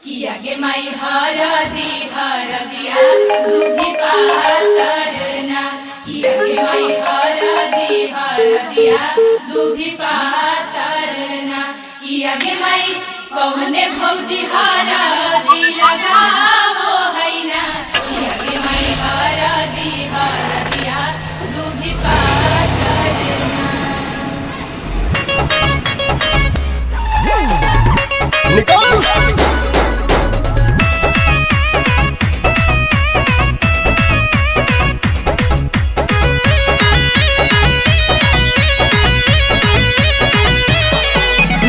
किया के माई हरदिया दूधी पातरना किया के माई हरदिया दूधी पातरना किया के माई कौने भौजी हरदी लगावो है ना किया के माई हरदिया दूधी पातरना निकाल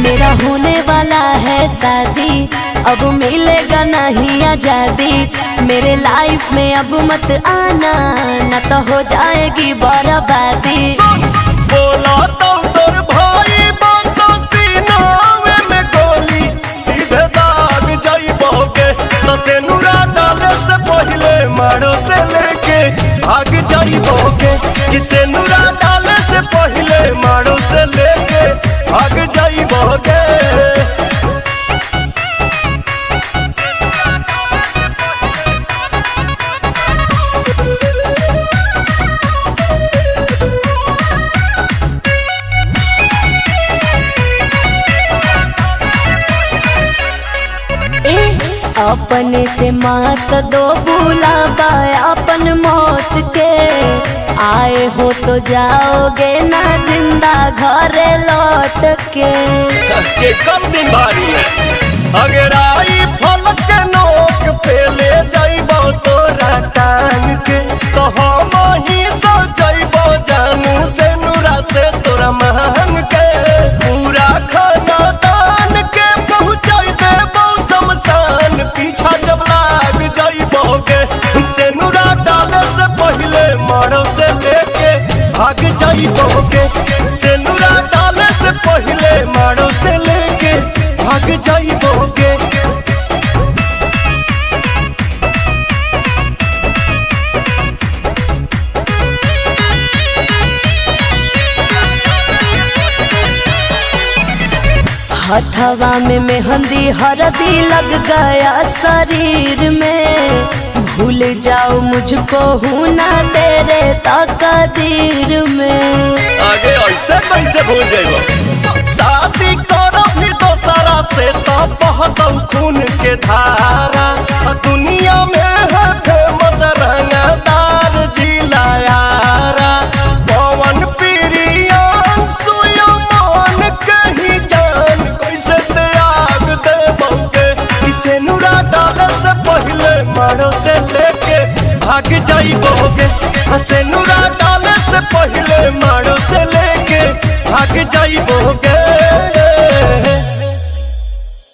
मेरा होने वाला है शादी, अब मिलेगा नहीं आजादी। मेरे लाइफ में अब मत आना, न तो हो जाएगी बर्बादी। बोला तो तोर भाई बात सीनावे में गोली सीधे दाग जाइबोगे तो सेनुरा डाले से पहले मारो से लेके भाग जाइबोगे कि सेनुरा डाले से पहले मारो से लेके भाग जाइबोगे। अपने से मत दो बुलावा अपन मौत के, आए हो तो जाओगे ना जिंदा घरे लौट के। कम दिन भारी है अगर आई फलक के नोक पे ले जाइबो तोरा टांग के तो हम ही सो जाइबो जानू से नूरा से तोरा महंग के पूरा खाना दान के पहुँचाई देबो शमशान पीछा जब लाग जाइबोगे से नूरा डाले से पहले मारो से लेके भाग जाइबोगे से नूरा डाले से पहले मारो से लेके भाग जाइबोगे। हथवा में मेहंदी हरदी लग गया शरीर में, भूल जाओ मुझको हूँ ना तेरे तकदीर में। आगे ऐसे कैसे भूल जाइबो शादी करो भी दोसरा से तो बहुत खून के धारा दुनिया में है फेमस रंगदार जिला यारा पवन प्रियान सुयमान कहीं जान कैसे त्याग देबोगे इसे नूरा डाले से पहले मारो से लेके भाग जाइबोगे से नूरा डाले से पहले मारो से लेके भाग जाइबोगे।